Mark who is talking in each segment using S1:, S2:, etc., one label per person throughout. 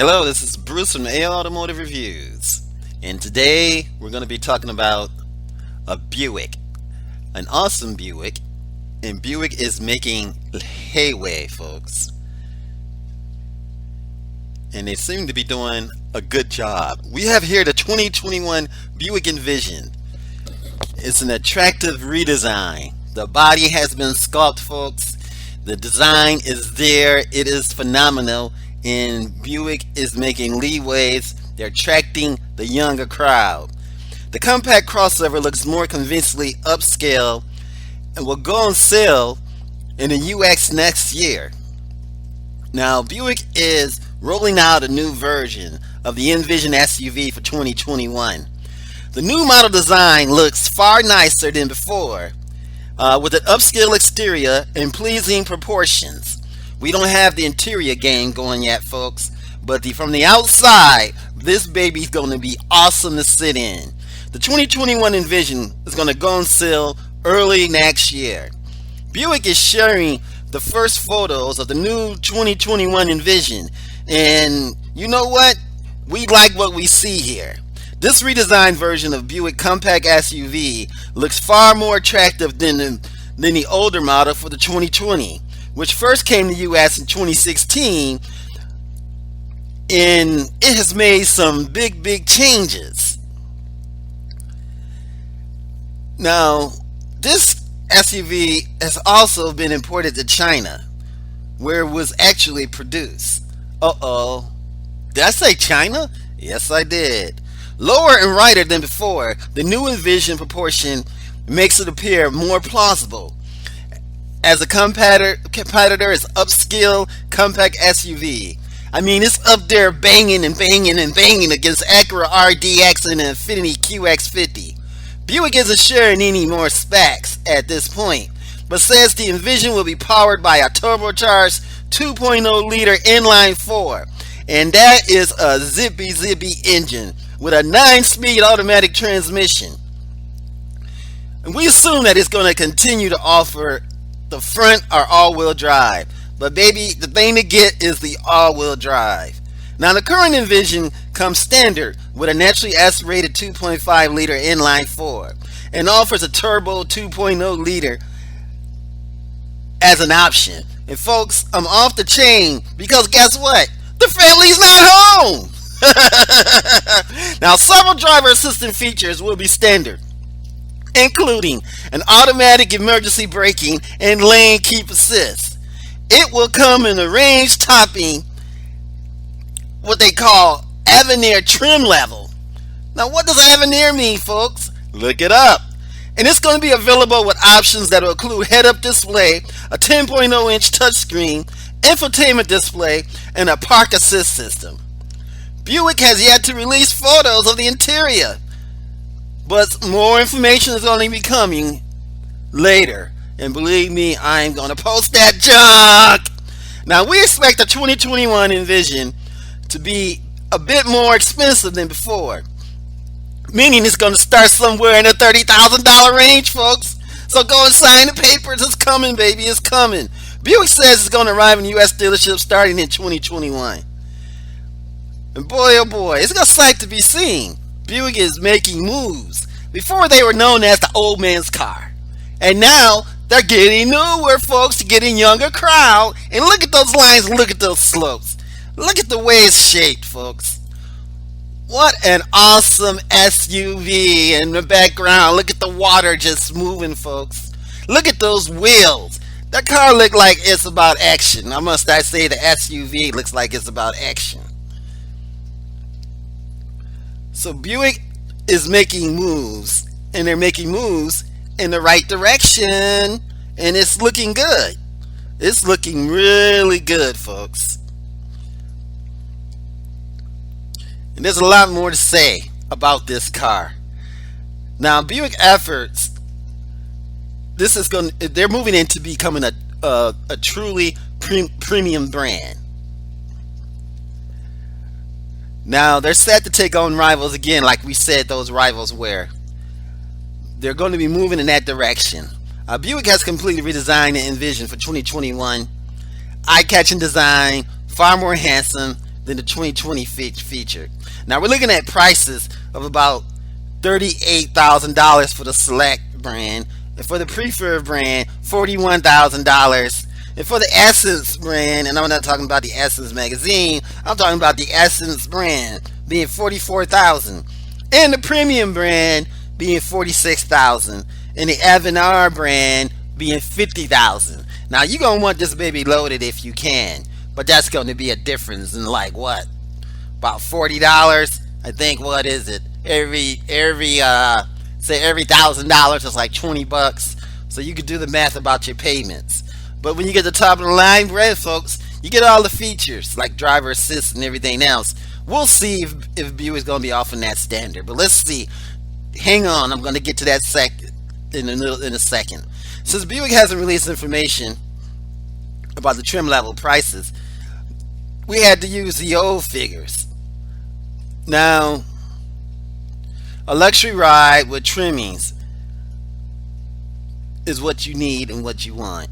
S1: Hello, this is Bruce from AL Automotive Reviews, and today we're going to be talking about a Buick, an awesome Buick, and Buick is making headway, folks, and they seem to be doing a good job. We have here the 2021 Buick Envision. It's an attractive redesign. The body has been sculpted, folks. The design is there. It is phenomenal. And Buick is making leeways. They're attracting the younger crowd. The compact crossover looks more convincingly upscale and will go on sale in the US next year. Now, Buick is rolling out a new version of the Envision SUV for 2021. The new model design looks far nicer than before, with an upscale exterior and pleasing proportions. We don't have the interior game going yet, folks, but from the outside, this baby's going to be awesome to sit in. The 2021 Envision is going to go on sale early next year. Buick is sharing the first photos of the new 2021 Envision, and you know what? We like what we see here. This redesigned version of Buick compact SUV looks far more attractive than the older model for the 2020. Which first came to the US in 2016, and it has made some big changes. Now, this SUV has also been imported to China, where it was actually produced. Did I say China? Yes, I did. Lower and lighter than before, the new Envision proportion makes it appear more plausible as a competitor is upscale compact SUV. I mean, it's up there banging against Acura RDX and Infiniti QX50. Buick isn't sharing any more specs at this point, but says the Envision will be powered by a turbocharged 2.0 liter inline-4, and that is a zippy engine with a 9-speed automatic transmission. And we assume that it's going to continue to offer the front are all-wheel drive, but baby, the thing to get is the all-wheel drive. Now, the current Envision comes standard with a naturally aspirated 2.5 liter inline-4 and offers a turbo 2.0 liter as an option. And folks, I'm off the chain because guess what? The family's not home. Now, several driver assistant features will be standard, including an automatic emergency braking and lane keep assist. It will come in a range topping what they call Avenir trim level. Now, what does Avenir mean, folks? Look it up. And it's going to be available with options that will include head-up display, a 10.0-inch touchscreen, infotainment display, and a park assist system. Buick has yet to release photos of the interior, but more information is going to be coming later. And believe me, I'm going to post that junk. Now, we expect the 2021 Envision to be a bit more expensive than before, meaning it's going to start somewhere in the $30,000 range, folks. So go and sign the papers. It's coming, baby. It's coming. Buick says it's going to arrive in U.S. dealerships starting in 2021. And boy, oh boy, it's a sight to be seen. Buick is making moves. Before they were known as the old man's car, and now they're getting newer, folks, to get a younger crowd. And look at those lines, look at those slopes, look at the way it's shaped, folks. What an awesome SUV in the background. Look at the water just moving, folks. Look at those wheels. That car looks like it's about action. I say the SUV looks like it's about action. So Buick is making moves, and they're making moves in the right direction, and it's looking good. It's looking really good, folks. And there's a lot more to say about this car. Now, Buick efforts, they're moving into becoming a truly premium brand. Now, they're set to take on rivals again, like we said those rivals were. They're going to be moving in that direction. Buick has completely redesigned the Envision for 2021. Eye-catching design, far more handsome, than the 2020 feature. Now we're looking at prices of about $38,000 for the Select brand, and for the Preferred brand, $41,000. And for the Essence brand, and I'm not talking about the Essence magazine, I'm talking about the Essence brand being $44,000, and the Premium brand being $46,000, and the Avenir brand being $50,000. Now you're gonna want this baby loaded if you can, but that's going to be a difference in like what, about $40. I think, what is it? Every say every $1,000 is like $20. So you could do the math about your payments. But when you get the top of the line brand, folks, you get all the features like driver assist and everything else. We'll see if Buick's going to be offering that standard. But let's see. Hang on, I'm going to get to that in a second. Since Buick hasn't released information about the trim level prices, we had to use the old figures. Now, a luxury ride with trimmings is what you need and what you want.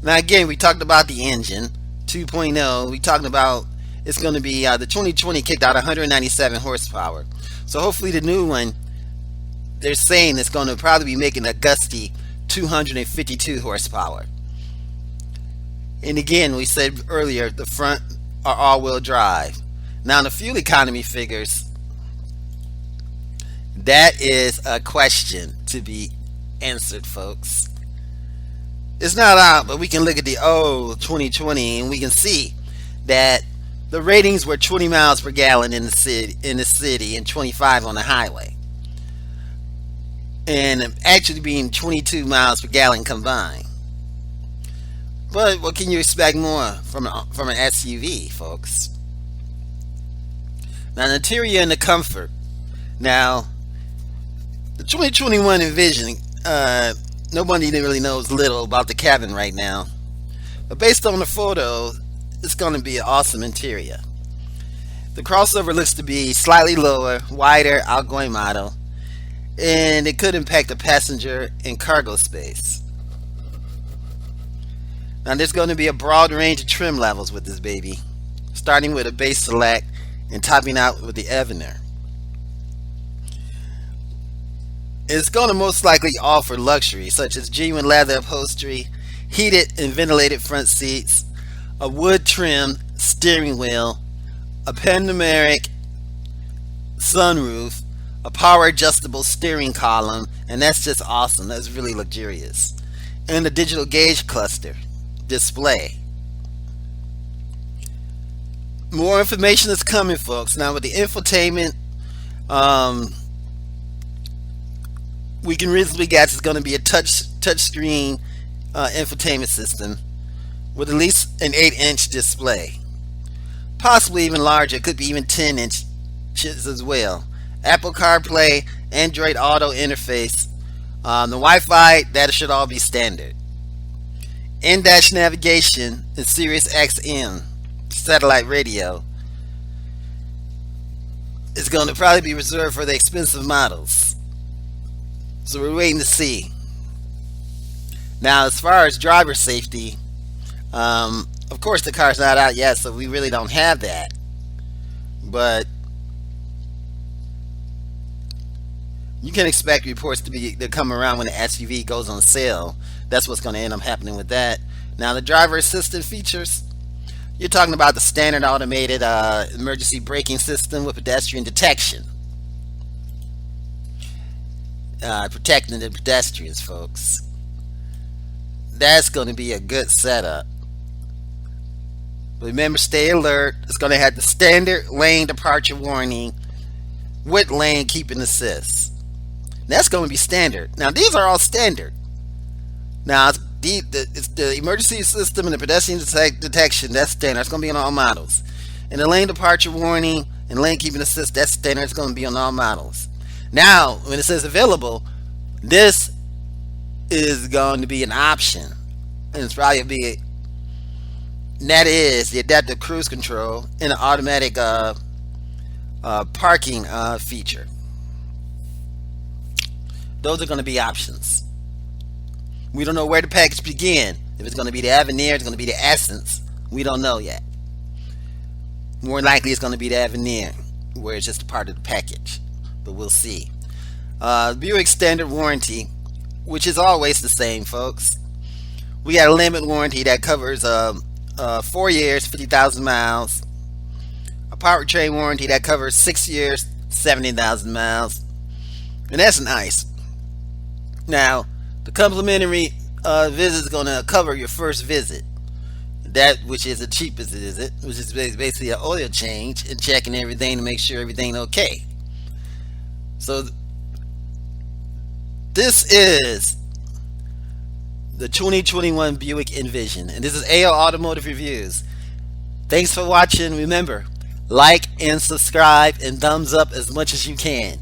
S1: Now again, we talked about the engine 2.0. We talked about it's going to be the 2020 kicked out 197 horsepower. So hopefully the new one, they're saying it's going to probably be making a gusty 252 horsepower. And again, we said earlier, the front are all-wheel drive. Now the fuel economy figures, that is a question to be answered, folks. It's not out, but we can look at the old 2020 and we can see that the ratings were 20 miles per gallon in the city and 25 on the highway, and actually being 22 miles per gallon combined. But what can you expect more from an SUV, folks? Now the interior and the comfort. Now the 2021 Envision, nobody really knows little about the cabin right now, but based on the photo, it's going to be an awesome interior. The crossover looks to be slightly lower, wider, outgoing model, and it could impact the passenger and cargo space. Now there's going to be a broad range of trim levels with this baby, starting with a base Select and topping out with the Avenir. It's going to most likely offer luxury such as genuine leather upholstery, heated and ventilated front seats, a wood trim steering wheel, a panoramic sunroof, a power adjustable steering column, and that's just awesome. That's really luxurious. And a digital gauge cluster display. More information is coming, folks. Now with the infotainment, we can reasonably guess it's going to be a touch screen infotainment system with at least an 8-inch display, possibly even larger. It could be even 10 inches as well. Apple CarPlay, Android Auto interface, the Wi-Fi, that should all be standard. In-dash navigation and Sirius XM satellite radio is going to probably be reserved for the expensive models. So we're waiting to see. Now, as far as driver safety, of course the car's not out yet, so we really don't have that. But you can expect reports to come around when the SUV goes on sale. That's what's going to end up happening with that. Now, the driver assistant features, you're talking about the standard automated emergency braking system with pedestrian detection. Protecting the pedestrians, folks. That's going to be a good setup. But remember, stay alert. It's going to have the standard lane departure warning with lane keeping assist. That's going to be standard. Now, these are all standard. Now, it's the emergency system and the pedestrian detection, that's standard. That's going to be on all models. And the lane departure warning and lane keeping assist, that's standard. It's going to be on all models. Now, when it says available, this is going to be an option, and it's probably that is the adaptive cruise control and the automatic parking feature. Those are going to be options. We don't know where the package begin. If it's going to be the Avenir, it's going to be the Essence. We don't know yet. More likely it's going to be the Avenir, where it's just a part of the package, but we'll see. Buick standard warranty, which is always the same, folks. We got a limit warranty that covers 4 years, 50,000 miles. A powertrain warranty that covers 6 years, 70,000 miles. And that's nice. Now, the complimentary visit is going to cover your first visit. That which is the cheapest visit, which is basically an oil change and checking everything to make sure everything's okay. So this is the 2021 Buick Envision, and this is AO Automotive Reviews. Thanks for watching. Remember, like and subscribe and thumbs up as much as you can.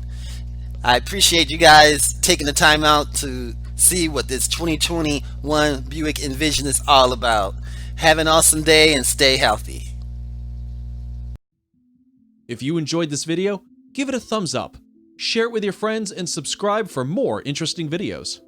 S1: I appreciate you guys taking the time out to see what this 2021 Buick Envision is all about. Have an awesome day and stay healthy.
S2: If you enjoyed this video, give it a thumbs up, share it with your friends, and subscribe for more interesting videos.